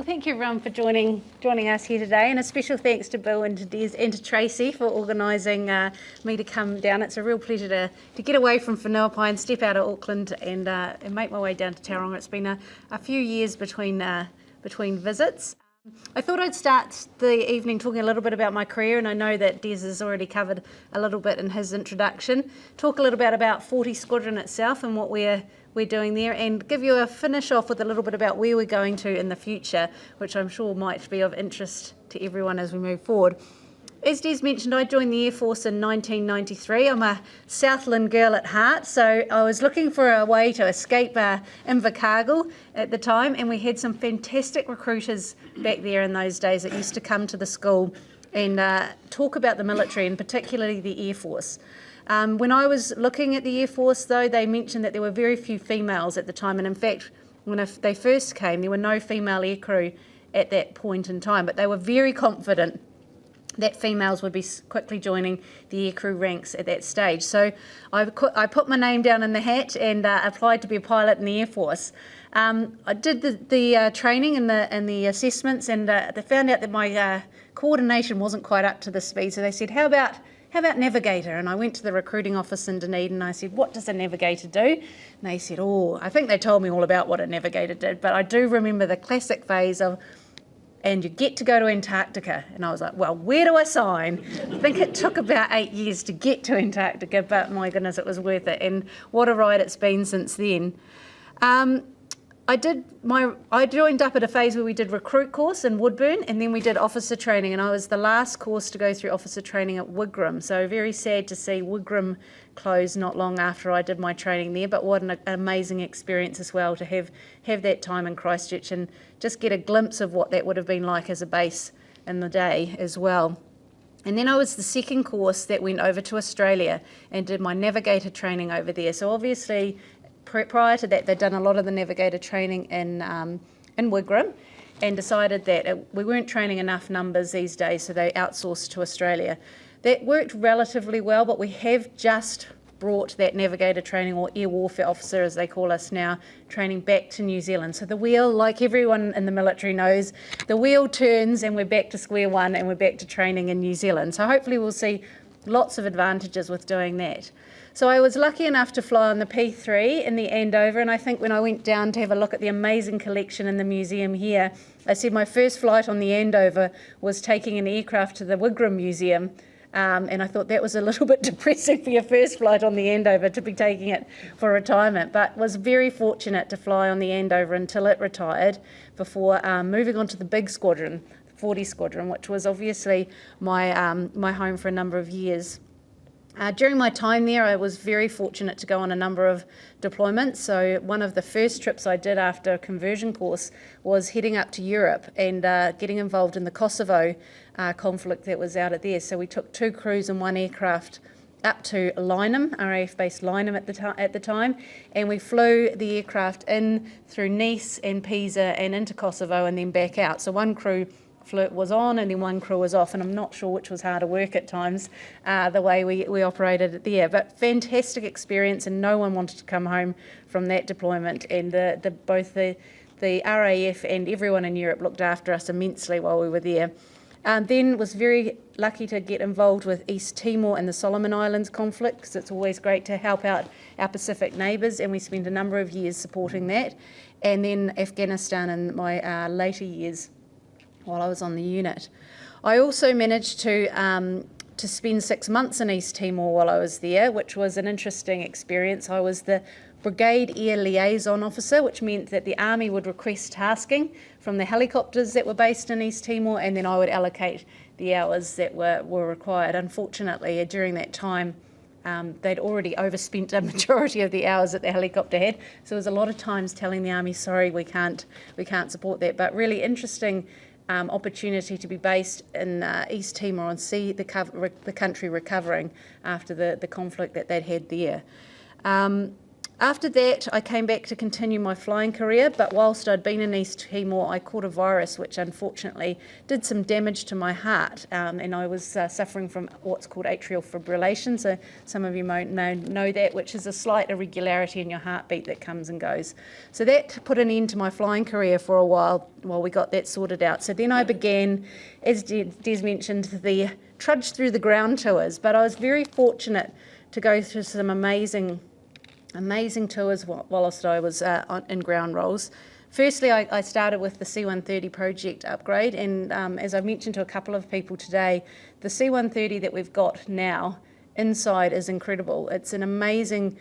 Well, thank you everyone for joining us here today, and a special thanks to Bill and to Des and to Tracy for organising me to come down. It's a real pleasure to get away from Whenuapai and step out of Auckland and make my way down to Tauranga. It's been a few years between visits. I thought I'd start the evening talking a little bit about my career, and I know that Des has already covered a little bit in his introduction. Talk a little bit about 40 Squadron itself and what we're doing there, and give you a finish off with a little bit about where we're going to in the future, which I'm sure might be of interest to everyone as we move forward. As Des mentioned, I joined the Air Force in 1993. I'm a Southland girl at heart, so I was looking for a way to escape Invercargill at the time, and we had some fantastic recruiters back there in those days that used to come to the school and talk about the military, and particularly the Air Force. When I was looking at the Air Force, though, they mentioned that there were very few females at the time, and in fact, when they first came, there were no female aircrew at that point in time, but they were very confident that females would be quickly joining the aircrew ranks at that stage. So I put my name down in the hat and applied to be a pilot in the Air Force. I did the training and the assessments, and they found out that my coordination wasn't quite up to the speed, so they said, how about navigator? And I went to the recruiting office in Dunedin and I said, what does a navigator do? And they said, I think they told me all about what a navigator did, but I do remember the classic phase of, and you get to go to Antarctica. And I was like, well, where do I sign? I think it took about 8 years to get to Antarctica, but my goodness, it was worth it. And what a ride it's been since then. I joined up at a phase where we did recruit course in Woodburn, and then we did officer training, and I was the last course to go through officer training at Wigram. So very sad to see Wigram close not long after I did my training there, but what an amazing experience as well to have that time in Christchurch and just get a glimpse of what that would have been like as a base in the day as well. And then I was the second course that went over to Australia and did my navigator training over there. So obviously, prior to that, they'd done a lot of the navigator training in Wigram and decided that we weren't training enough numbers these days, so they outsourced to Australia. That worked relatively well, but we have just brought that navigator training, or air warfare officer as they call us now, training back to New Zealand. So the wheel, like everyone in the military knows, the wheel turns and we're back to square one and we're back to training in New Zealand. So hopefully we'll see lots of advantages with doing that. So I was lucky enough to fly on the P3 in the Andover, and I think when I went down to have a look at the amazing collection in the museum here, I said my first flight on the Andover was taking an aircraft to the Wigram Museum, and I thought that was a little bit depressing for your first flight on the Andover to be taking it for retirement, but was very fortunate to fly on the Andover until it retired before moving on to the big squadron, 40 Squadron, which was obviously my home for a number of years. During my time there, I was very fortunate to go on a number of deployments. So one of the first trips I did after a conversion course was heading up to Europe and getting involved in the Kosovo conflict that was out there. So we took 2 crews and 1 aircraft up to Lynham, RAF base Lynham at the time, and we flew the aircraft in through Nice and Pisa and into Kosovo and then back out. So one crew was on and then one crew was off, and I'm not sure which was harder work at times, the way we operated it there. But fantastic experience, and no one wanted to come home from that deployment, and both the RAF and everyone in Europe looked after us immensely while we were there. Then was very lucky to get involved with East Timor and the Solomon Islands conflict, because it's always great to help out our Pacific neighbours, and we spent a number of years supporting that. And then Afghanistan in my later years while I was on the unit. I also managed to spend 6 months in East Timor while I was there, which was an interesting experience. I was the Brigade Air Liaison Officer, which meant that the Army would request tasking from the helicopters that were based in East Timor, and then I would allocate the hours that were required. Unfortunately, during that time, they'd already overspent a majority of the hours that the helicopter had, so there was a lot of times telling the Army, sorry, we can't support that. But really interesting opportunity to be based in East Timor and see the country recovering after the conflict that they'd had there. After that, I came back to continue my flying career, but whilst I'd been in East Timor, I caught a virus which unfortunately did some damage to my heart, and I was suffering from what's called atrial fibrillation. So some of you might know that, which is a slight irregularity in your heartbeat that comes and goes. So that put an end to my flying career for a while we got that sorted out. So then I began, as Des mentioned, the trudge through the ground tours, but I was very fortunate to go through some amazing tours whilst I was in ground roles. Firstly, I started with the C-130 project upgrade, and as I've mentioned to a couple of people today, the C-130 that we've got now inside is incredible. It's an amazing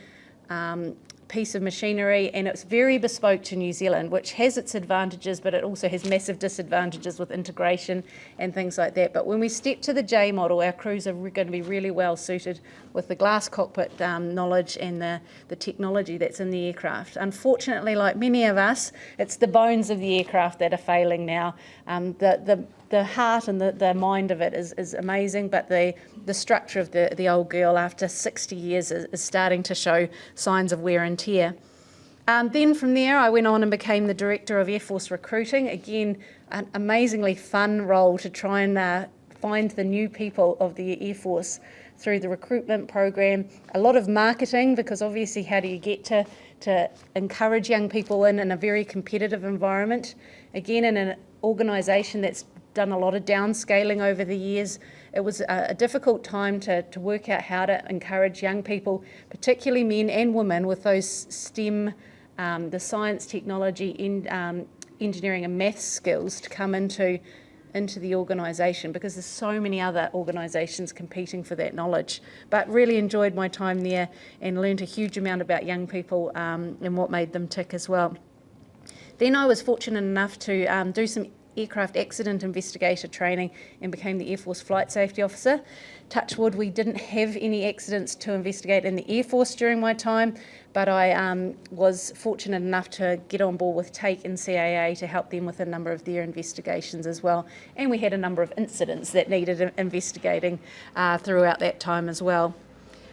piece of machinery, and it's very bespoke to New Zealand, which has its advantages, but it also has massive disadvantages with integration and things like that. But when we step to the J model, our crews are going to be really well suited with the glass cockpit knowledge and the technology that's in the aircraft. Unfortunately, like many of us, it's the bones of the aircraft that are failing now. The heart and the mind of it is amazing, but the structure of the old girl after 60 years is starting to show signs of wear and tear. Then from there, I went on and became the Director of Air Force Recruiting. Again, an amazingly fun role to try and find the new people of the Air Force through the recruitment program. A lot of marketing, because obviously how do you get to encourage young people in a very competitive environment. Again, in an organisation that's done a lot of downscaling over the years, it was a difficult time to work out how to encourage young people, particularly men and women, with those STEM, the science, technology, engineering and maths skills to come into the organisation, because there's so many other organisations competing for that knowledge. But really enjoyed my time there and learned a huge amount about young people and what made them tick as well. Then I was fortunate enough to do some aircraft accident investigator training and became the Air Force Flight Safety Officer. Touch wood, we didn't have any accidents to investigate in the Air Force during my time, but I was fortunate enough to get on board with TAKE and CAA to help them with a number of their investigations as well. And we had a number of incidents that needed investigating throughout that time as well.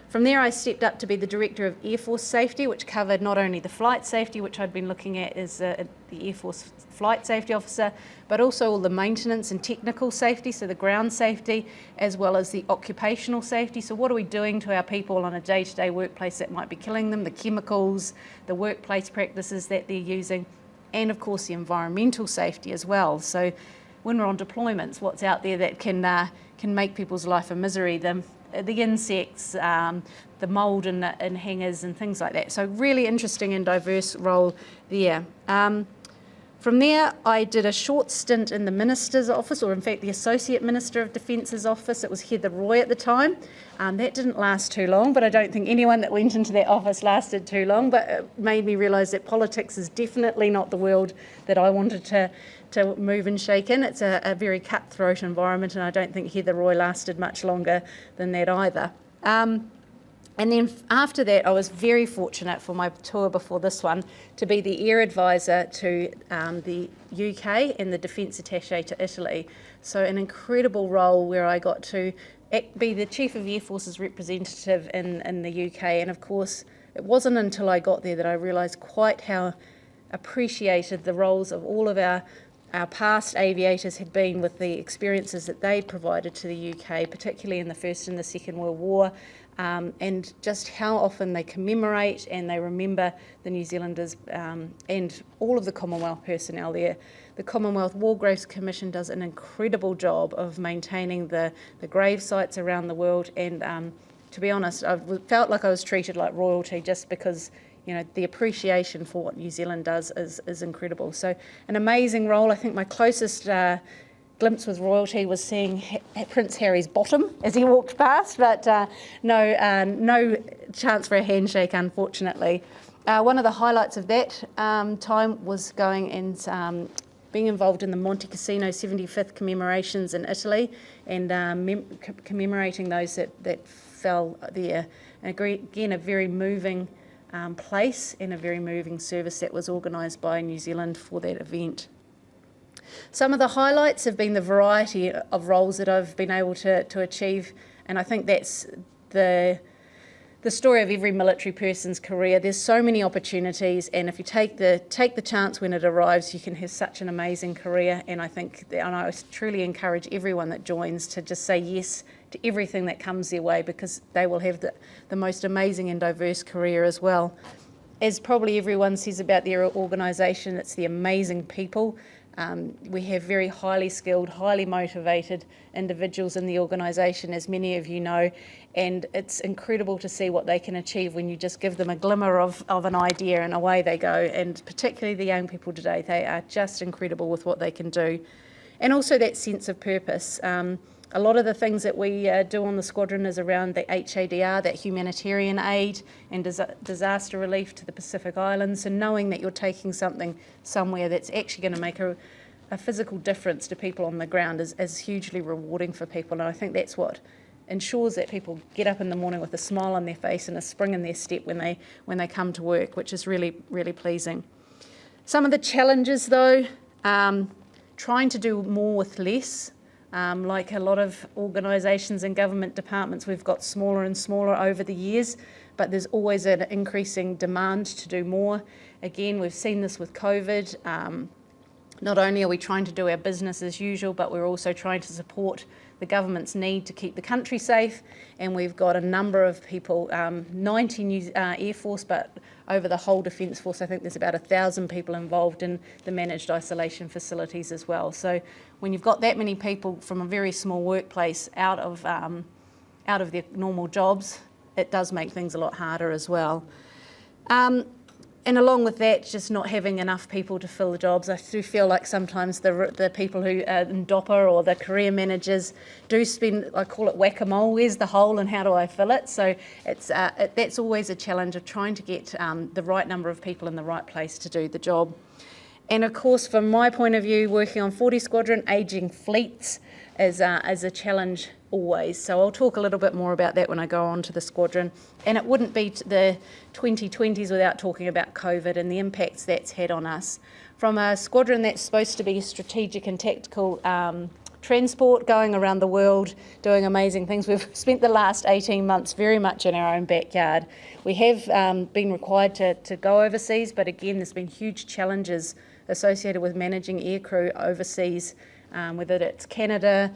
From there, I stepped up to be the Director of Air Force Safety, which covered not only the flight safety, which I'd been looking at as the Air Force Flight Safety Officer, but also all the maintenance and technical safety, so the ground safety, as well as the occupational safety. So what are we doing to our people on a day-to-day workplace that might be killing them, the chemicals, the workplace practices that they're using, and of course the environmental safety as well. So when we're on deployments, what's out there that can make people's life a misery, the insects, the mould in hangars and things like that. So really interesting and diverse role there. From there, I did a short stint in the Minister's office, or in fact the Associate Minister of Defence's office. It was Heather Roy at the time. That didn't last too long, but I don't think anyone that went into that office lasted too long, but it made me realise that politics is definitely not the world that I wanted to move and shake in. It's a very cutthroat environment, and I don't think Heather Roy lasted much longer than that either. And then after that, I was very fortunate for my tour before this one to be the air advisor to the UK and the Defence Attaché to Italy. So an incredible role where I got to be the Chief of Air Force's representative in the UK. And of course, it wasn't until I got there that I realised quite how appreciated the roles of all of our past aviators had been with the experiences that they'd provided to the UK, particularly in the First and the Second World War, and just how often they commemorate and they remember the New Zealanders and all of the Commonwealth personnel there. The Commonwealth War Graves Commission does an incredible job of maintaining the grave sites around the world, and to be honest, I felt like I was treated like royalty just because the appreciation for what New Zealand does is incredible. So an amazing role. I think my closest glimpse with royalty was seeing Prince Harry's bottom as he walked past, but no chance for a handshake, unfortunately. One of the highlights of that time was going and being involved in the Monte Cassino 75th commemorations in Italy and commemorating those that fell there. And again, a very moving place and a very moving service that was organised by New Zealand for that event. Some of the highlights have been the variety of roles that I've been able to achieve, and I think that's the the story of every military person's career. There's so many opportunities, and if you take the chance when it arrives, you can have such an amazing career. And I think, and I truly encourage everyone that joins to just say yes to everything that comes their way, because they will have the most amazing and diverse career as well. As probably everyone says about their organisation, it's the amazing people. We have very highly skilled, highly motivated individuals in the organisation, as many of you know, and it's incredible to see what they can achieve when you just give them a glimmer of an idea, and away they go. And particularly the young people today, they are just incredible with what they can do. And also that sense of purpose. A lot of the things that we do on the squadron is around the HADR, that humanitarian aid and disaster relief to the Pacific Islands, and knowing that you're taking something somewhere that's actually going to make a physical difference to people on the ground is hugely rewarding for people. And I think that's what ensures that people get up in the morning with a smile on their face and a spring in their step when they come to work, which is really, really pleasing. Some of the challenges though, trying to do more with less. Like a lot of organisations and government departments, we've got smaller and smaller over the years, but there's always an increasing demand to do more. Again, we've seen this with COVID. Not only are we trying to do our business as usual, but we're also trying to support the government's need to keep the country safe. And we've got a number of people, 90 new Air Force, but over the whole Defence Force, I think there's about 1,000 people involved in the managed isolation facilities as well. So when you've got that many people from a very small workplace out of their normal jobs, it does make things a lot harder as well. And along with that, just not having enough people to fill the jobs. I do feel like sometimes the people who are in DOPA or the career managers do spend, I call it whack-a-mole, where's the hole and how do I fill it? So it's that's always a challenge of trying to get the right number of people in the right place to do the job. And of course, from my point of view, working on 40 Squadron, ageing fleets is a challenge always. So I'll talk a little bit more about that when I go on to the squadron. And it wouldn't be the 2020s without talking about COVID and the impacts that's had on us. From a squadron that's supposed to be strategic and tactical transport, going around the world, doing amazing things. We've spent the last 18 months very much in our own backyard. We have been required to go overseas, but again, there's been huge challenges associated with managing aircrew overseas, whether it's Canada,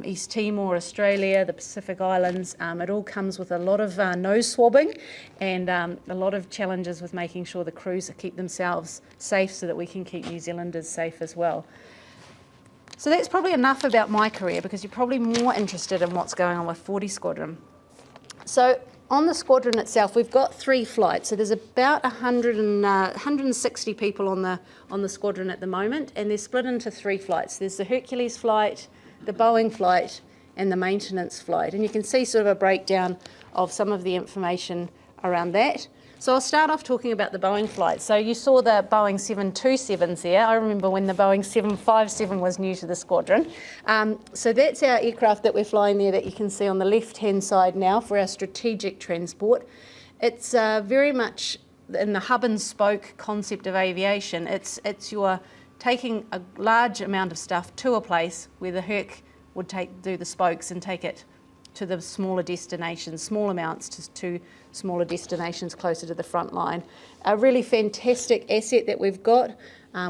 East Timor, Australia, the Pacific Islands. It all comes with a lot of nose swabbing and a lot of challenges with making sure the crews keep themselves safe so that we can keep New Zealanders safe as well. So that's probably enough about my career, because you're probably more interested in what's going on with 40 Squadron. So on the squadron itself, we've got 3 flights. So there's about 160 people on the squadron at the moment, and they're split into 3 flights. There's the Hercules flight, the Boeing flight, and the maintenance flight. And you can see sort of a breakdown of some of the information around that. So I'll start off talking about the Boeing flight. So you saw the Boeing 727s there. I remember when the Boeing 757 was new to the squadron. So that's our aircraft that we're flying there that you can see on the left-hand side now for our strategic transport. It's very much in the hub and spoke concept of aviation. It's you're taking a large amount of stuff to a place where the Herc would do the spokes and take it to the smaller destinations, small amounts to smaller destinations closer to the front line. A really fantastic asset that we've got.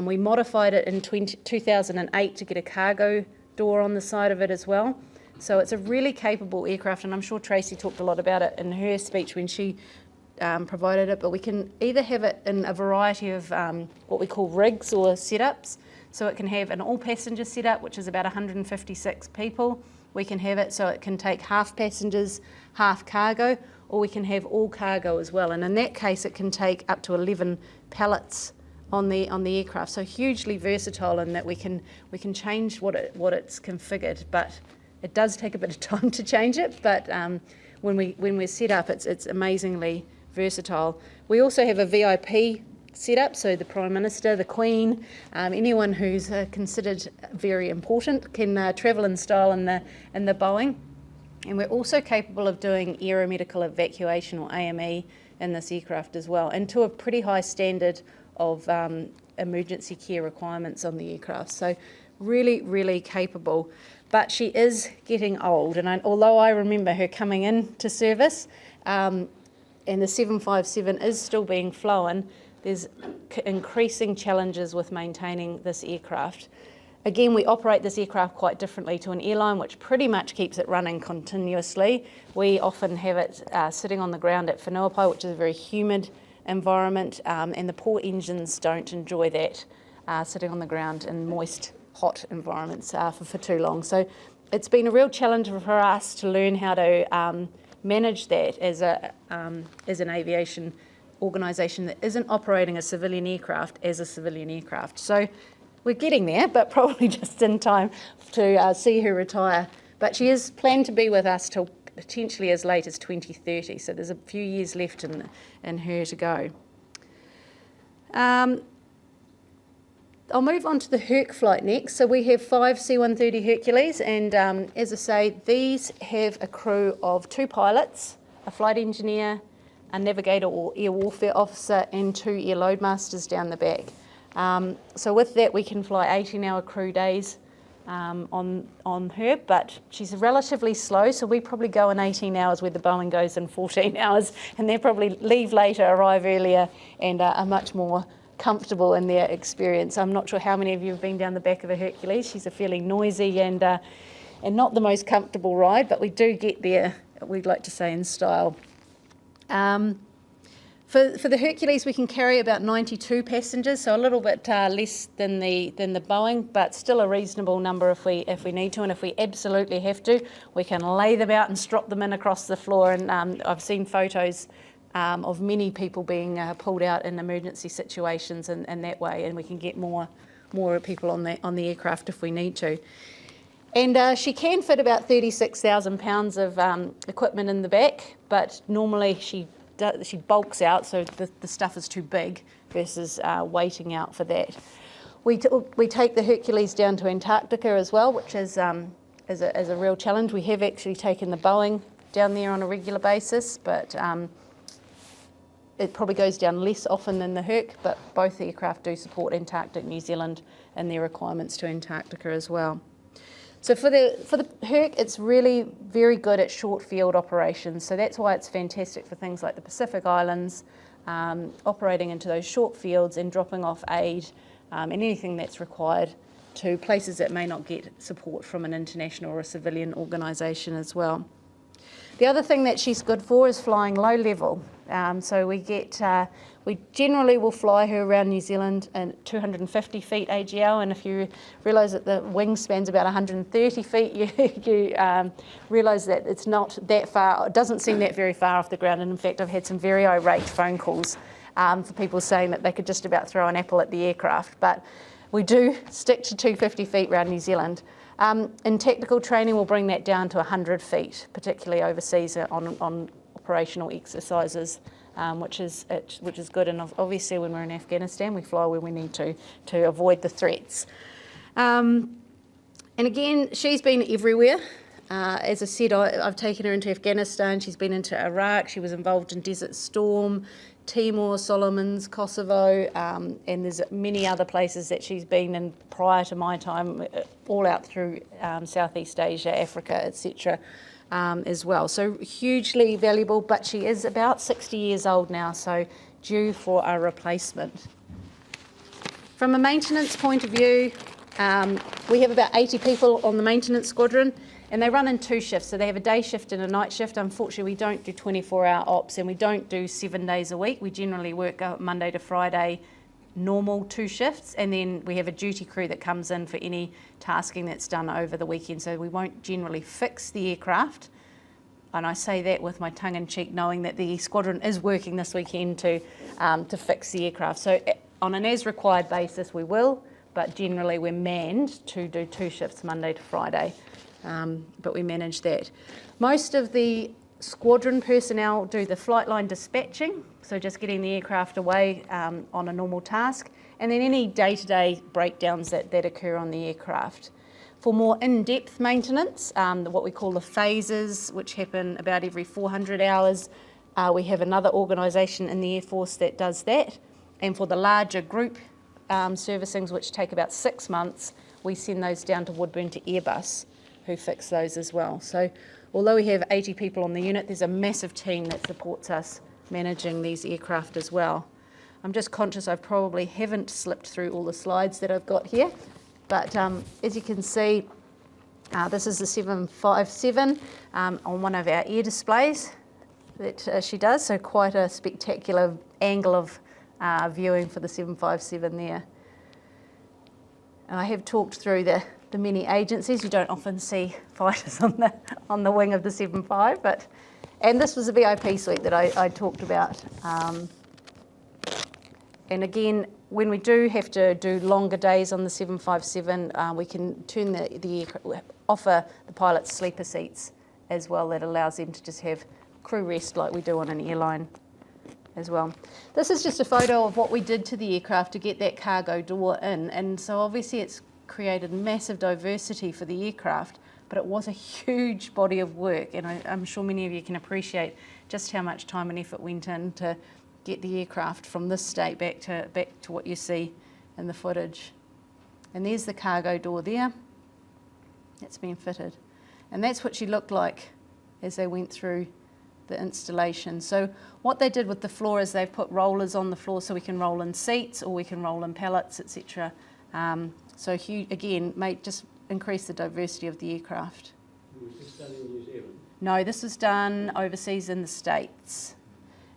We modified it in 2008 to get a cargo door on the side of it as well. So it's a really capable aircraft, and I'm sure Tracy talked a lot about it in her speech when she provided it, but we can either have it in a variety of what we call rigs or setups. So it can have an all-passenger setup, which is about 156 people. We can have it so it can take half passengers, half cargo, or we can have all cargo as well. And in that case, it can take up to 11 pallets on the aircraft. So hugely versatile in that we can change what it's configured, but it does take a bit of time to change it. But when we're set up, it's amazingly versatile. We also have a VIP setup, so the Prime Minister, the Queen, anyone who's considered very important can travel in style in the Boeing. And we're also capable of doing aeromedical evacuation, or AME, in this aircraft as well, and to a pretty high standard of emergency care requirements on the aircraft. So really, really capable. But she is getting old, and although I remember her coming in to service, the 757 is still being flown, there's increasing challenges with maintaining this aircraft. Again, we operate this aircraft quite differently to an airline, which pretty much keeps it running continuously. We often have it sitting on the ground at Whenuapai, which is a very humid environment, and the poor engines don't enjoy that, sitting on the ground in moist, hot environments for too long. So it's been a real challenge for us to learn how to manage that as an aviation organisation that isn't operating a civilian aircraft as a civilian aircraft. So we're getting there, but probably just in time to see her retire. But she is planned to be with us till potentially as late as 2030, so there's a few years left in her to go. I'll move on to the Herc flight next. So we have 5 C-130 Hercules, and as I say, these have a crew of 2 pilots, a flight engineer, a navigator or air warfare officer, and 2 air loadmasters down the back. So with that, we can fly 18-hour crew days on her, but she's relatively slow, so we probably go in 18 hours where the Boeing goes in 14 hours, and they probably leave later, arrive earlier, and are much more comfortable in their experience. I'm not sure how many of you have been down the back of a Hercules. She's a fairly noisy and not the most comfortable ride, but we do get there, we'd like to say, in style. For the Hercules, we can carry about 92 passengers, so a little bit less than the Boeing, but still a reasonable number if we need to, and if we absolutely have to, we can lay them out and strop them in across the floor. And I've seen photos of many people being pulled out in emergency situations in that way, and we can get more people on the aircraft if we need to. And she can fit about 36,000 pounds of equipment in the back, but normally she bulks out, so the stuff is too big versus waiting out for that. We take the Hercules down to Antarctica as well, which is a real challenge. We have actually taken the Boeing down there on a regular basis, but it probably goes down less often than the Herc, but both aircraft do support Antarctic New Zealand and their requirements to Antarctica as well. So for the Herc, it's really very good at short field operations. So that's why it's fantastic for things like the Pacific Islands, operating into those short fields and dropping off aid and anything that's required to places that may not get support from an international or a civilian organisation as well. The other thing that she's good for is flying low level. So we generally will fly her around New Zealand at 250 feet AGL, and if you realise that the wingspan's about 130 feet, you realise that it's not that far, it doesn't seem that very far off the ground, and in fact I've had some very irate phone calls for people saying that they could just about throw an apple at the aircraft, but we do stick to 250 feet around New Zealand. In tactical training, we'll bring that down to 100 feet, particularly overseas on operational exercises, which is good. And obviously, when we're in Afghanistan, we fly where we need to avoid the threats. And again, she's been everywhere. As I said, I've taken her into Afghanistan. She's been into Iraq. She was involved in Desert Storm, Timor, Solomons, Kosovo, and there's many other places that she's been in prior to my time, all out through Southeast Asia, Africa, etc. As well. So hugely valuable, but she is about 60 years old now, so due for a replacement. From a maintenance point of view, we have about 80 people on the maintenance squadron, and they run in 2 shifts. So they have a day shift and a night shift. Unfortunately, we don't do 24-hour ops, and we don't do 7 days a week. We generally work Monday to Friday, normal 2 shifts, and then we have a duty crew that comes in for any tasking that's done over the weekend. So we won't generally fix the aircraft, and I say that with my tongue in cheek, knowing that the squadron is working this weekend to fix the aircraft. So on an as required basis we will, but generally we're manned to do 2 shifts Monday to Friday, but we manage that. Most of the squadron personnel do the flight line dispatching, so just getting the aircraft away on a normal task, and then any day-to-day breakdowns that occur on the aircraft. For more in-depth maintenance, what we call the phases, which happen about every 400 hours, we have another organisation in the Air Force that does that, and for the larger group servicings, which take about 6 months, we send those down to Woodburn to Airbus, who fix those as well. So although we have 80 people on the unit, there's a massive team that supports us managing these aircraft as well. I'm just conscious I probably haven't slipped through all the slides that I've got here, but as you can see, this is the 757 on one of our air displays that she does, so quite a spectacular angle of viewing for the 757 there. And I have talked through the many agencies. You don't often see fighters on the wing of the 75, and this was a VIP suite that I talked about. And again, when we do have to do longer days on the 757, we can turn offer the pilots sleeper seats as well. That allows them to just have crew rest like we do on an airline as well. This is just a photo of what we did to the aircraft to get that cargo door in, and so obviously it's created massive diversity for the aircraft, but it was a huge body of work, and I'm sure many of you can appreciate just how much time and effort went in to get the aircraft from this state back to what you see in the footage. And there's the cargo door there. It's been fitted. And that's what she looked like as they went through the installation. So what they did with the floor is they've put rollers on the floor so we can roll in seats or we can roll in pallets, etc. So again, just increase the diversity of the aircraft. Was this done in New Zealand? No, this was done overseas in the States.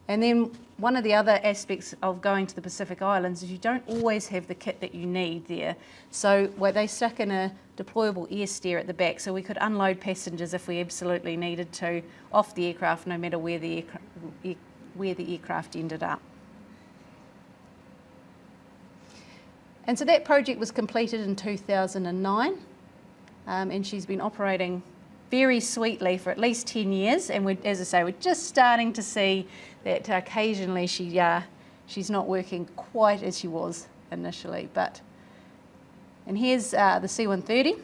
And then one of the other aspects of going to the Pacific Islands is you don't always have the kit that you need there. So they stuck in a deployable air stair at the back so we could unload passengers if we absolutely needed to off the aircraft, no matter where the aircraft ended up. And so that project was completed in 2009, and she's been operating very sweetly for at least 10 years, and as I say, we're just starting to see that occasionally she's not working quite as she was initially. And here's the C-130.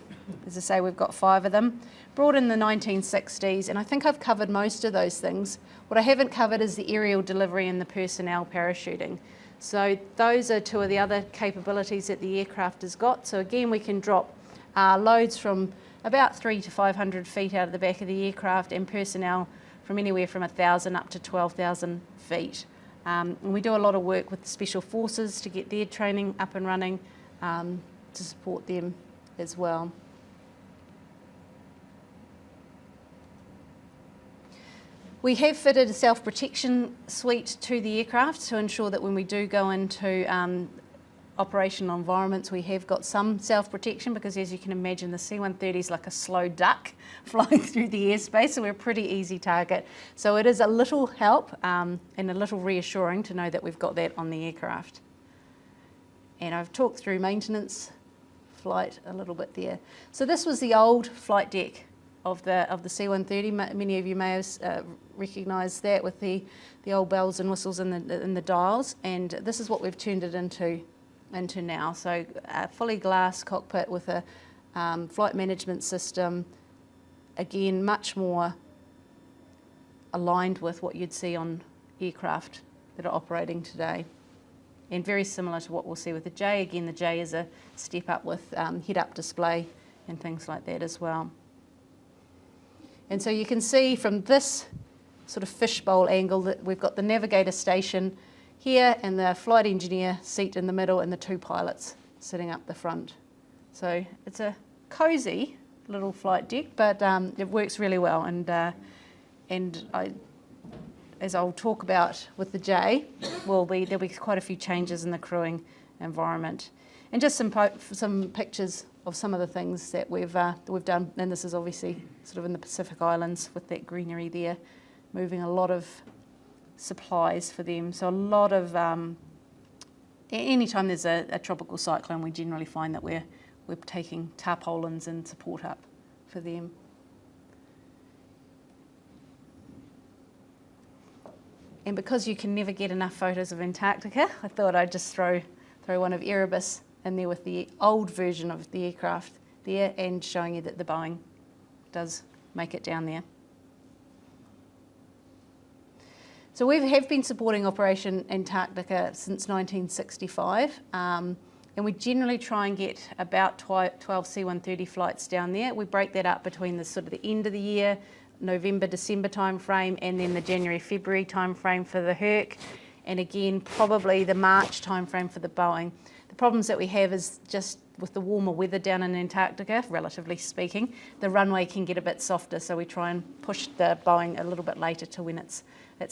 As I say, we've got 5 of them, brought in the 1960s, and I think I've covered most of those things. What I haven't covered is the aerial delivery and the personnel parachuting. So those are 2 of the other capabilities that the aircraft has got. So again, we can drop loads from about 300 to 500 feet out of the back of the aircraft, and personnel from anywhere from 1,000 up to 12,000 feet. And we do a lot of work with the Special Forces to get their training up and running, to support them as well. We have fitted a self-protection suite to the aircraft to ensure that when we do go into operational environments, we have got some self-protection, because as you can imagine, the C-130 is like a slow duck flying through the airspace, so we're a pretty easy target. So it is a little help and a little reassuring to know that we've got that on the aircraft. And I've talked through maintenance flight a little bit there. So this was the old flight deck of the C-130. Many of you may have recognised that with the old bells and whistles and the dials, and this is what we've turned it into now. So a fully glass cockpit with a flight management system, again much more aligned with what you'd see on aircraft that are operating today, and very similar to what we'll see with the J. Again, the J is a step up with head-up display and things like that as well. And so you can see from this sort of fishbowl angle that we've got the navigator station here and the flight engineer seat in the middle and the 2 pilots sitting up the front. So it's a cosy little flight deck, but it works really well. And as I'll talk about with the J, there'll be quite a few changes in the crewing environment. And just some pictures of some of the things that we've done. And this is obviously sort of in the Pacific Islands with that greenery there, moving a lot of supplies for them. So a lot of, anytime there's a tropical cyclone, we generally find that we're taking tarpaulins and support up for them. And because you can never get enough photos of Antarctica, I thought I'd just throw one of Erebus in there with the old version of the aircraft there, and showing you that the Boeing does make it down there. So we have been supporting Operation Antarctica since 1965, and we generally try and get about 12 C-130 flights down there. We break that up between the sort of the end of the year, November, December timeframe, and then the January, February timeframe for the Herc, and again probably the March timeframe for the Boeing. The problems that we have is just with the warmer weather down in Antarctica, relatively speaking, the runway can get a bit softer, so we try and push the Boeing a little bit later to when it's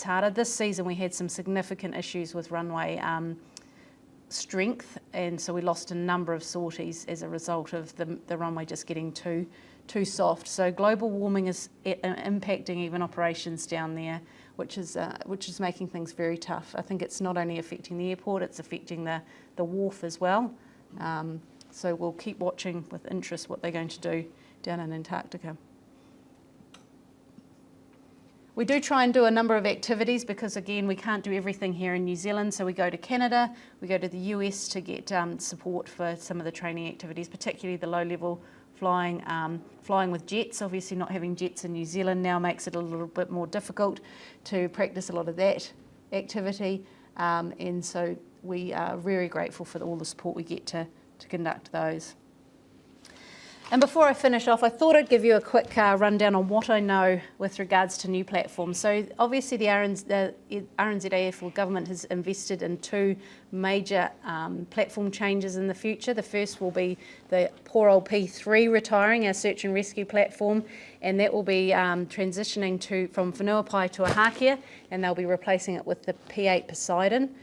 harder. This season we had some significant issues with runway strength, and so we lost a number of sorties as a result of the runway just getting too soft. So global warming is impacting even operations down there, which is making things very tough. I think it's not only affecting the airport, it's affecting the wharf as well. So we'll keep watching with interest what they're going to do down in Antarctica. We do try and do a number of activities because, again, we can't do everything here in New Zealand. So we go to Canada, we go to the US to get support for some of the training activities, particularly the low-level flying. Flying with jets, obviously not having jets in New Zealand now makes it a little bit more difficult to practice a lot of that activity. And so we are very grateful for all the support we get to conduct those. And before I finish off, I thought I'd give you a quick rundown on what I know with regards to new platforms. So obviously the RNZAF or government has invested in two major platform changes in the future. The first will be the poor old P3 retiring, our search and rescue platform, and that will be transitioning from Whenuapai to Ahakia, and they'll be replacing it with the P8 Poseidon.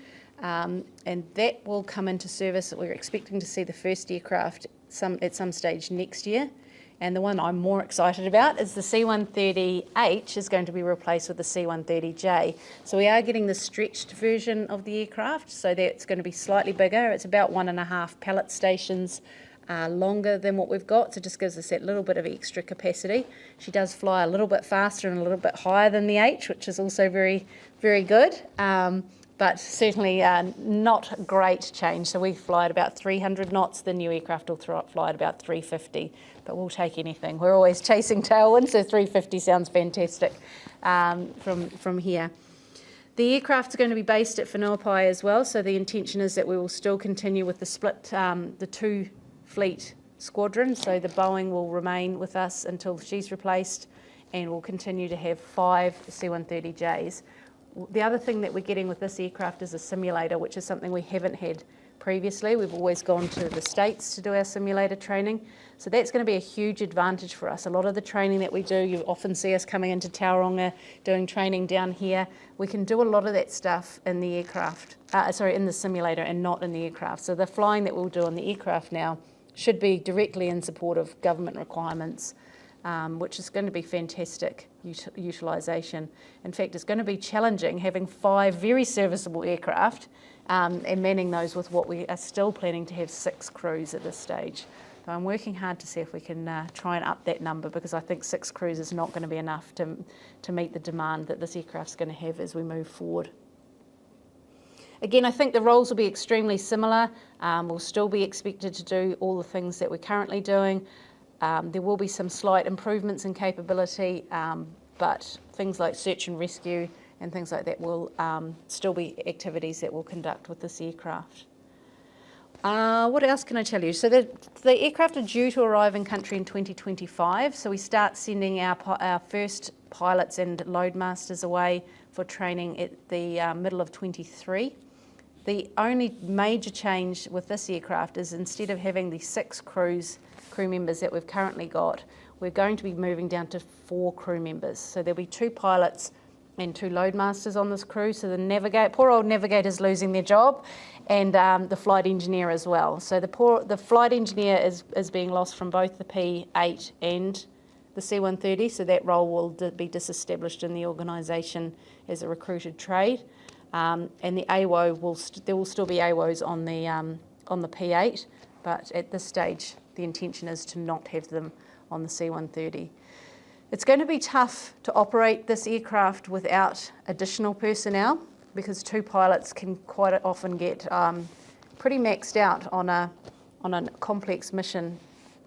And that will come into service. We're expecting to see the first aircraft at some stage next year. And the one I'm more excited about is the C-130H is going to be replaced with the C-130J. So we are getting the stretched version of the aircraft, so that's going to be slightly bigger. It's about 1.5 pallet stations longer than what we've got, so it just gives us that little bit of extra capacity. She does fly a little bit faster and a little bit higher than the H, which is also very, very good. But certainly not a great change. So we fly at about 300 knots. The new aircraft will fly at about 350, but we'll take anything. We're always chasing tailwind, so 350 sounds fantastic from here. The aircraft are going to be based at Whenuapai as well, so the intention is that we will still continue with the split, the two fleet squadron. So the Boeing will remain with us until she's replaced, and we'll continue to have 5 C-130Js. The other thing that we're getting with this aircraft is a simulator, which is something we haven't had previously. We've always gone to the States to do our simulator training. So that's going to be a huge advantage for us. A lot of the training that we do, you often see us coming into Tauranga, doing training down here. We can do a lot of that stuff in the aircraft, in the simulator and not in the aircraft. So the flying that we'll do on the aircraft now should be directly in support of government requirements, which is going to be fantastic utilisation. In fact, it's going to be challenging having 5 very serviceable aircraft and manning those with what we are still planning to have 6 crews at this stage. So I'm working hard to see if we can try and up that number, because I think 6 crews is not going to be enough to meet the demand that this aircraft's going to have as we move forward. Again, I think the roles will be extremely similar. We'll still be expected to do all the things that we're currently doing. There will be some slight improvements in capability, but things like search and rescue and things like that will still be activities that we'll conduct with this aircraft. What else can I tell you? So the aircraft are due to arrive in country in 2025, so we start sending our first pilots and loadmasters away for training at the middle of 23. The only major change with this aircraft is, instead of having the 6 crew members that we've currently got, we're going to be moving down to 4 crew members. So there'll be 2 pilots and 2 loadmasters on this crew. So the poor old navigator's losing their job, and the flight engineer as well. So the flight engineer is being lost from both the P8 and the C-130. So that role will be disestablished in the organisation as a recruited trade. And the AWO there will still be AWOs on the P8, but at this stage the intention is to not have them on the C-130. It's going to be tough to operate this aircraft without additional personnel, because 2 pilots can quite often get pretty maxed out on a complex mission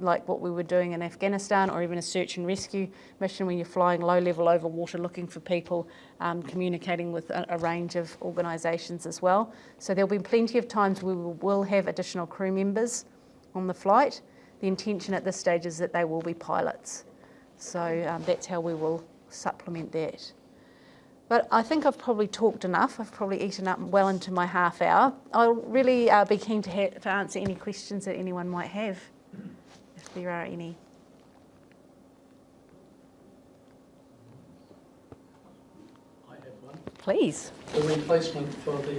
like what we were doing in Afghanistan, or even a search and rescue mission when you're flying low level over water looking for people, communicating with a range of organisations as well. So there'll be plenty of times we will have additional crew members on the flight. The intention at this stage is that they will be pilots. So that's how we will supplement that. But I think I've probably talked enough. I've probably eaten up well into my half hour. I'll really be keen to answer any questions that anyone might have, if there are any. I have one. Please. The replacement for the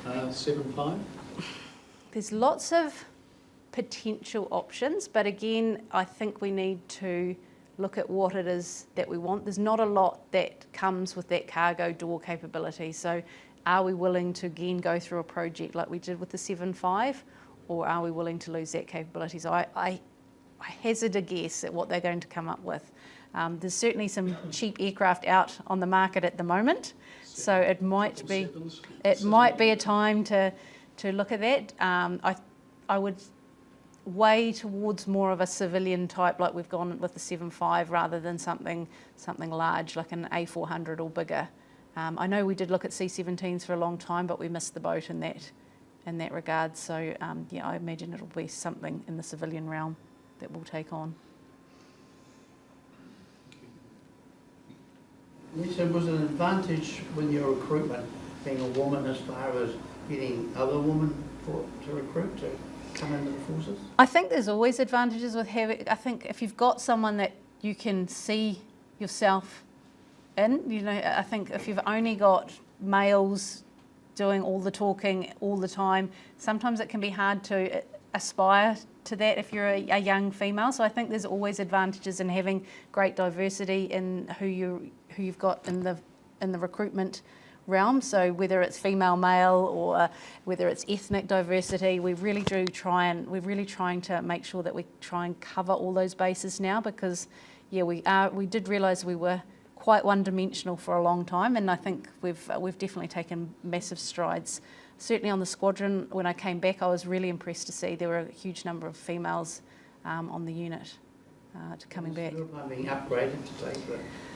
7.5? There's lots of potential options, but again, I think we need to look at what it is that we want. There's not a lot that comes with that cargo door capability. So are we willing to again go through a project like we did with the 7.5, or are we willing to lose that capability? So I hazard a guess at what they're going to come up with. There's certainly some cheap aircraft out on the market at the moment, so it might be a time to look at that. I would way towards more of a civilian type, like we've gone with the 7.5, rather than something large like an A400 or bigger. I know we did look at C-17s for a long time, but we missed the boat in that regard. So yeah, I imagine it'll be something in the civilian realm that we'll take on. Lisa, was it an advantage with your recruitment being a woman as far as getting other women to recruit to come into the forces? I think there's always advantages with having, I think if you've got someone that you can see yourself in, you know, I think if you've only got males doing all the talking all the time, sometimes it can be hard to aspire to that if you're a young female. So I think there's always advantages in having great diversity in who you've got in the recruitment realm. So whether it's female, male, or whether it's ethnic diversity, we're really trying to make sure that we try and cover all those bases now, because yeah, we did realise we were quite one-dimensional for a long time, and I think we've definitely taken massive strides. Certainly on the Squadron, when I came back, I was really impressed to see there were a huge number of females on the unit to coming back. You're being upgraded to take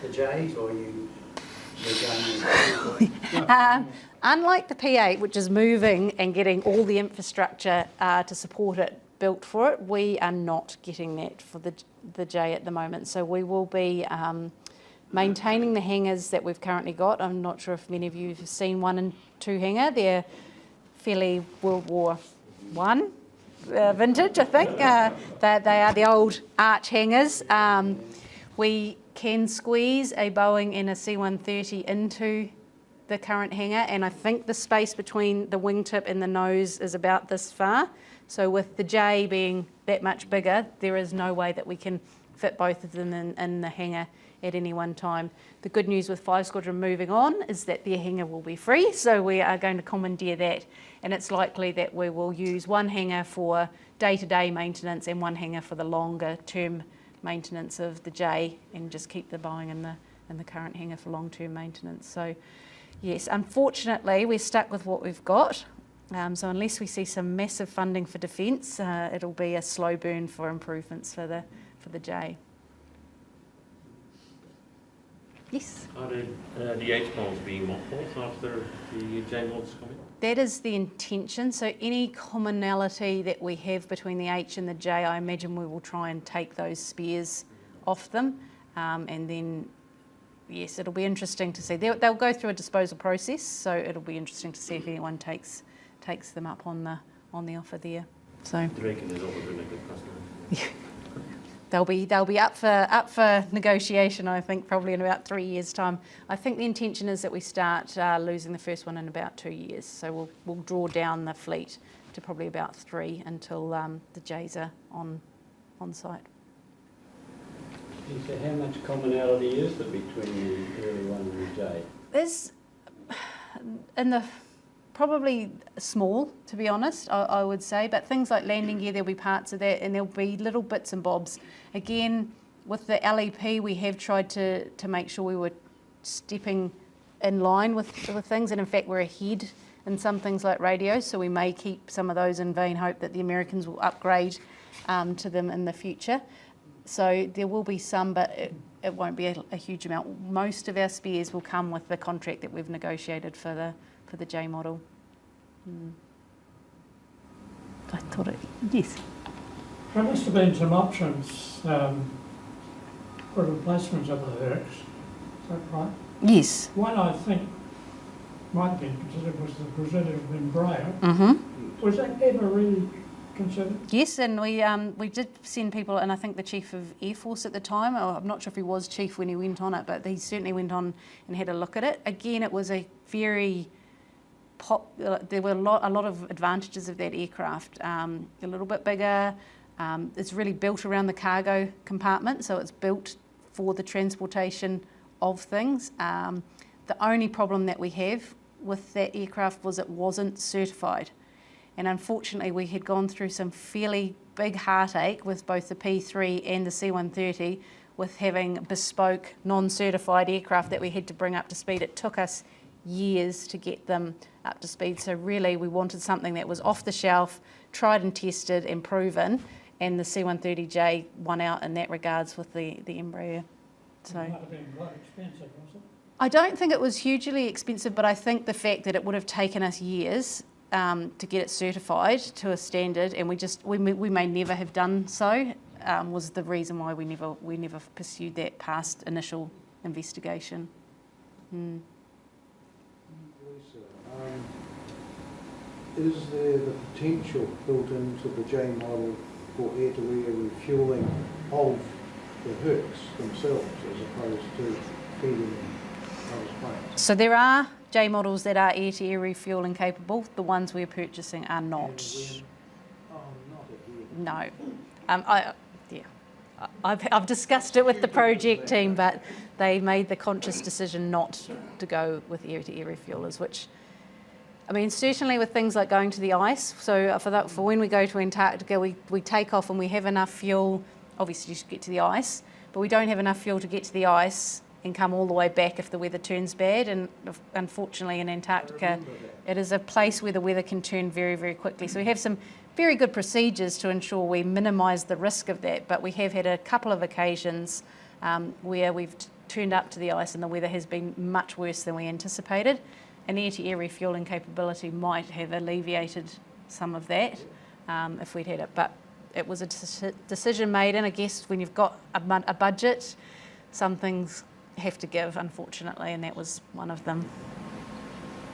the J's, or you're going... Unlike the P8, which is moving and getting all the infrastructure to support it built for it, we are not getting that for the J at the moment. So we will be maintaining the hangars that we've currently got. I'm not sure if many of you have seen 1 and 2 hangar. They're fairly World War I vintage, I think. They are the old arch hangars. We can squeeze a Boeing and a C-130 into the current hangar, and I think the space between the wingtip and the nose is about this far. So with the J being that much bigger, there is no way that we can fit both of them in the hangar at any one time. The good news with 5 Squadron moving on is that their hangar will be free, so we are going to commandeer that, and it's likely that we will use 1 hangar for day-to-day maintenance and 1 hangar for the longer term maintenance of the J, and just keep the Boeing in the current hangar for long-term maintenance. So yes, unfortunately we're stuck with what we've got. So unless we see some massive funding for defence, it'll be a slow burn for improvements for the J. Yes? Are the H models being mothballed after the J models come in? That is the intention. So any commonality that we have between the H and the J, I imagine we will try and take those spares off them, and then yes, it'll be interesting to see. They'll go through a disposal process, so it'll be interesting to see if anyone takes them up on the offer there. So Draken has always been a good customer. they'll be up for negotiation, I think, probably in about 3 years' time. I think the intention is that we start losing the first one in about 2 years. So we'll draw down the fleet to probably about 3 until the J's are on site. So how much commonality is there between the early one and the J? There's probably small, to be honest, I would say, but things like landing gear, there'll be parts of that, and there'll be little bits and bobs. Again, with the LEP, we have tried to make sure we were stepping in line with things, and in fact we're ahead in some things like radios, so we may keep some of those in vain hope that the Americans will upgrade to them in the future. So there will be some, but it won't be a huge amount. Most of our spares will come with the contract that we've negotiated for the J model. I thought it, yes. There must have been some options for replacement of the Hercs. Is that right? Yes. One I think might be considered was the Brazilian embraer. Mm-hmm. Was that ever really considered? Yes, and we did send people, and I think the Chief of Air Force at the time, I'm not sure if he was Chief when he went on it, but he certainly went on and had a look at it. Again, it was a very there were a lot of advantages of that aircraft. A little bit bigger. It's really built around the cargo compartment, so it's built for the transportation of things. The only problem that we have with that aircraft was it wasn't certified. And unfortunately, we had gone through some fairly big heartache with both the P3 and the C-130 with having bespoke, non-certified aircraft that we had to bring up to speed. It took us years to get them up to speed. So really, we wanted something that was off the shelf, tried and tested and proven, and the C-130J won out in that regards with the Embraer. So It might have been quite expensive, was it? I don't think it was hugely expensive, but I think the fact that it would have taken us years to get it certified to a standard, and we may never have done so, was the reason why we never pursued that past initial investigation. Lisa, is there the potential built into the J model for air-to-air refuelling of the Hercs themselves as opposed to feeding those planes? So there are J models that are air-to-air refuelling capable. The ones we're purchasing are not. Not No. I've discussed it with the project team, but they made the conscious decision not to go with air-to-air refuelers, which, I mean, certainly with things like going to the ice. So for when we go to Antarctica, we take off and we have enough fuel, obviously to get to the ice, but we don't have enough fuel to get to the ice and come all the way back if the weather turns bad. And unfortunately in Antarctica, it is a place where the weather can turn very, very quickly. So we have some very good procedures to ensure we minimise the risk of that, but we have had a couple of occasions where we've turned up to the ice and the weather has been much worse than we anticipated. An air-to-air refuelling capability might have alleviated some of that if we'd had it, but it was a decision made, and I guess when you've got a budget, some things have to give, unfortunately, and that was one of them.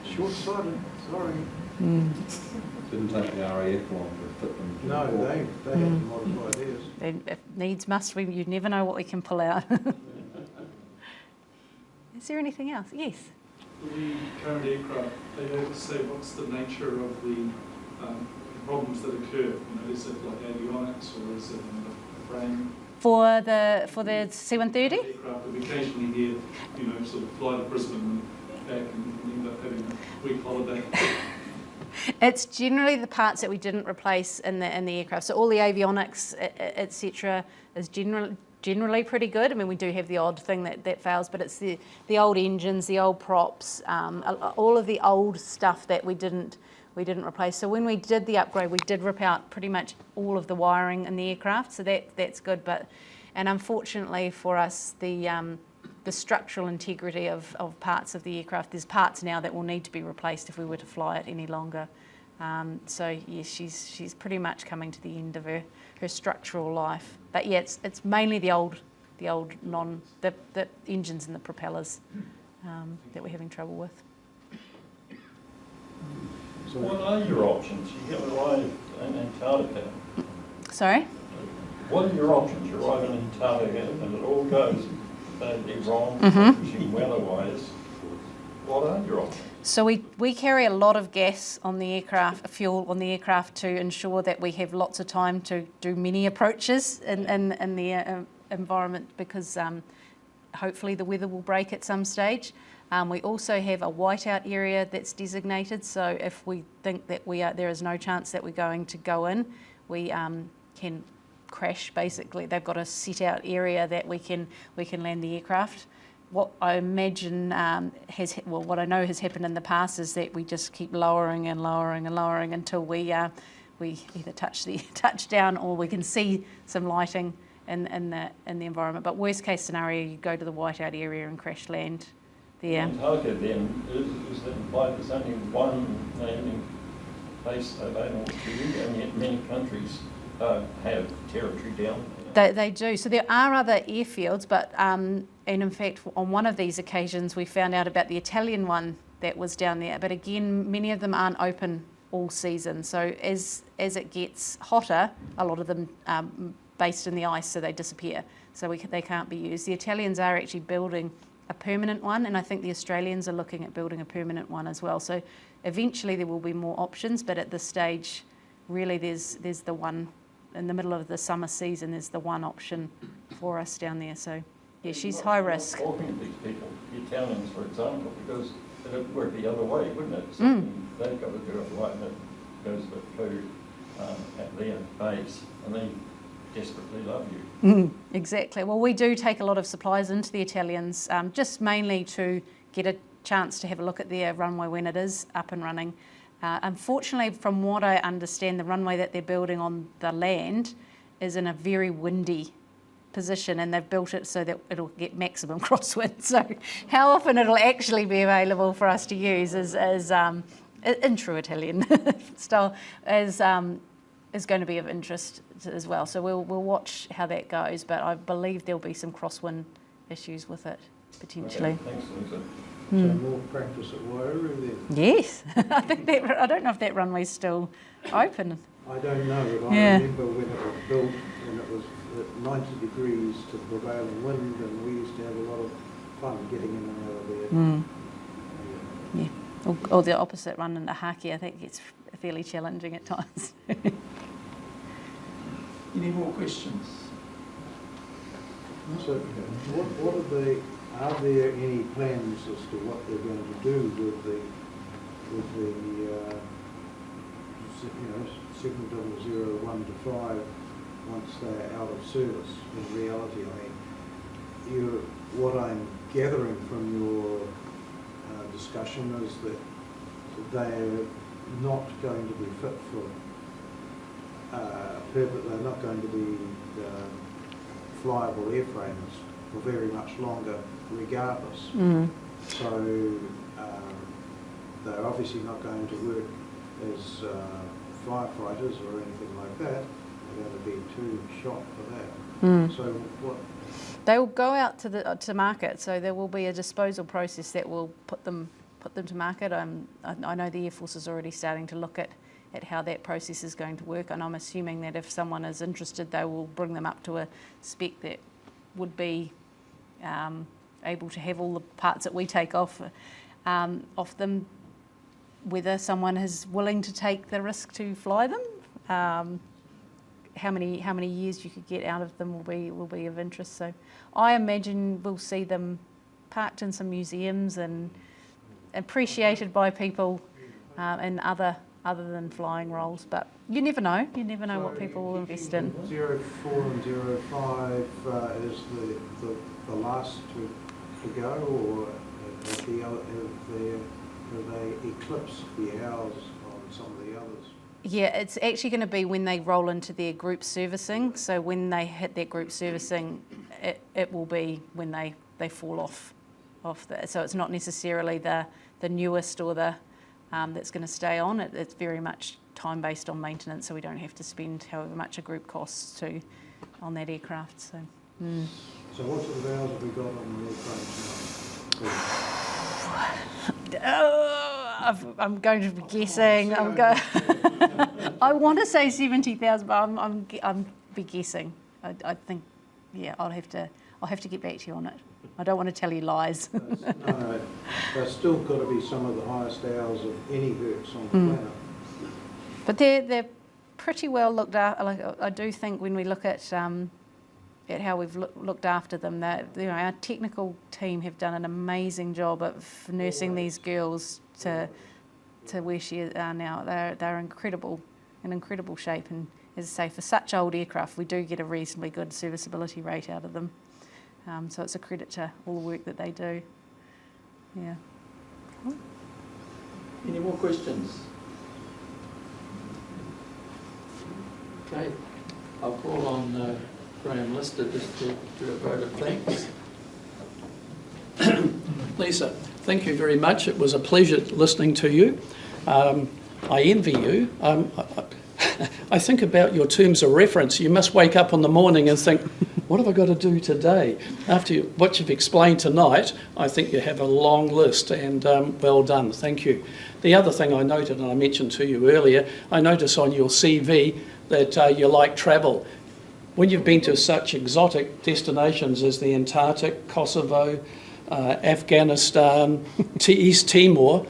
Short-sighted, sorry. Didn't take the RAF long to fit them. No, they had to modify theirs. If needs must, you never know what we can pull out. Is there anything else? Yes. The current aircraft, they able to say what's the nature of the problems that occur? You know, is it like avionics or is it a frame? For the C-130? Aircraft that we occasionally hear, you know, sort of fly to Brisbane and back and end up having a week holiday. It's generally the parts that we didn't replace in the aircraft. So all the avionics, etc., is generally pretty good. I mean, we do have the odd thing that fails, but it's the old engines, the old props, all of the old stuff that we didn't replace. So when we did the upgrade, we did rip out pretty much all of the wiring in the aircraft. So that's good. And unfortunately for us, the structural integrity of parts of the aircraft, there's parts now that will need to be replaced if we were to fly it any longer. So yes, she's pretty much coming to the end of her structural life. But yeah, it's mainly the engines and the propellers that we're having trouble with. So what are your options? You have arrived in Antarctica. Sorry? What are your options? You arrive in Antarctica and it all goes badly wrong, weather-wise. What are your options? So we carry a lot of gas on the aircraft, fuel on the aircraft to ensure that we have lots of time to do many approaches in the environment, because hopefully the weather will break at some stage. We also have a whiteout area that's designated, so if we think that there is no chance that we're going to go in, we can crash. Basically, they've got a set out area that we can land the aircraft. What I imagine what I know has happened in the past is that we just keep lowering and lowering and lowering until we either touch down or we can see some lighting in the environment. But worst case scenario, you go to the whiteout area and crash land there. Antarctica then, is that implied there's only one landing place available to you, and yet many countries have territory down They do. So there are other airfields, but and in fact, on one of these occasions, we found out about the Italian one that was down there. But again, many of them aren't open all season. So as it gets hotter, a lot of them based in the ice, so they disappear. So they can't be used. The Italians are actually building a permanent one, and I think the Australians are looking at building a permanent one as well. So eventually there will be more options, but at this stage, really there's the one in the middle of the summer season. There's the one option for us down there. So yeah, she's high risk. Talking to these people, the Italians, for example, because it would work the other way, wouldn't it? So they've got to do it right, and it goes with food at their base, and they desperately love you. Exactly. Well, we do take a lot of supplies into the Italians, just mainly to get a chance to have a look at their runway when it is up and running. Unfortunately, from what I understand, the runway that they're building on the land is in a very windy position, and they've built it so that it'll get maximum crosswind. So how often it'll actually be available for us to use is in true Italian style is going to be of interest as well. So we'll watch how that goes, but I believe there'll be some crosswind issues with it potentially. Okay, thanks, Lisa. So more practice at Wairau then? Yes, I don't know if that runway's still open. I don't know, but I Yeah. remember when it was built and it was at 90 degrees to the prevailing wind, and we used to have a lot of fun getting in and out of there. Yeah, or the opposite run into Haki, I think it's fairly challenging at times. Any more questions? So are there any plans as to what they're going to do with the 7001 to 5 once they're out of service? In reality, I mean, what I'm gathering from your discussion is that they're not going to be fit for purpose. They're not going to be flyable airframes for very much longer, regardless. So they're obviously not going to work as firefighters or anything like that. They're going to be too shot for that. So what? They will go out to market, so there will be a disposal process that will put them to market. I know the Air Force is already starting to look at how that process is going to work, and I'm assuming that if someone is interested, they will bring them up to a spec that would be able to have all the parts that we take off them, whether someone is willing to take the risk to fly them. How many years you could get out of them will be of interest. So I imagine we'll see them parked in some museums and appreciated by people in other than flying roles. But you never know. You never know what people will invest in. 04 and 05 is the last to go, or have they eclipsed the hours on some of the others? Yeah, it's actually going to be when they roll into their group servicing. So when they hit their group servicing, it will be when they fall off the. So it's not necessarily the newest or the that's going to stay on. It's very much time based on maintenance, so we don't have to spend however much a group costs on that aircraft. So. So what sort of hours have we got on the aircraft now? I'm going to be guessing. I want to say 70,000, but I'm be guessing. I think, yeah, I'll have to get back to you on it. I don't want to tell you lies. No, there's still got to be some of the highest hours of any Hertz on the planet. But they're pretty well looked after. Like, I do think when we look at how we've looked after them, that our technical team have done an amazing job of nursing these girls to where she are now. They're in incredible shape, and as I say, for such old aircraft, we do get a reasonably good serviceability rate out of them. So it's a credit to all the work that they do. Yeah. Any more questions? Okay, I'll call on Graham Lister just to do a vote of thanks. Lisa, thank you very much. It was a pleasure listening to you. I envy you. I think about your terms of reference. You must wake up in the morning and think, what have I got to do today? After what you've explained tonight, I think you have a long list, and well done. Thank you. The other thing I noted, and I mentioned to you earlier, I notice on your CV that you like travel. When you've been to such exotic destinations as the Antarctic, Kosovo, Afghanistan, East Timor,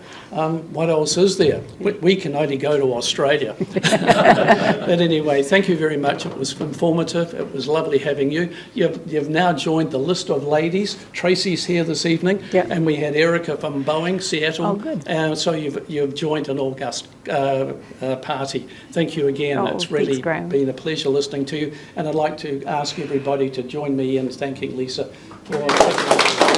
what else is there? We can only go to Australia. But anyway, thank you very much. It was informative. It was lovely having you. You've now joined the list of ladies. Tracy's here this evening, Yep. and we had Erica from Boeing, Seattle. Oh, good. So you've joined an August party. Thank you again. Oh, It's really thanks, Graham. been a pleasure listening to you. And I'd like to ask everybody to join me in thanking Lisa for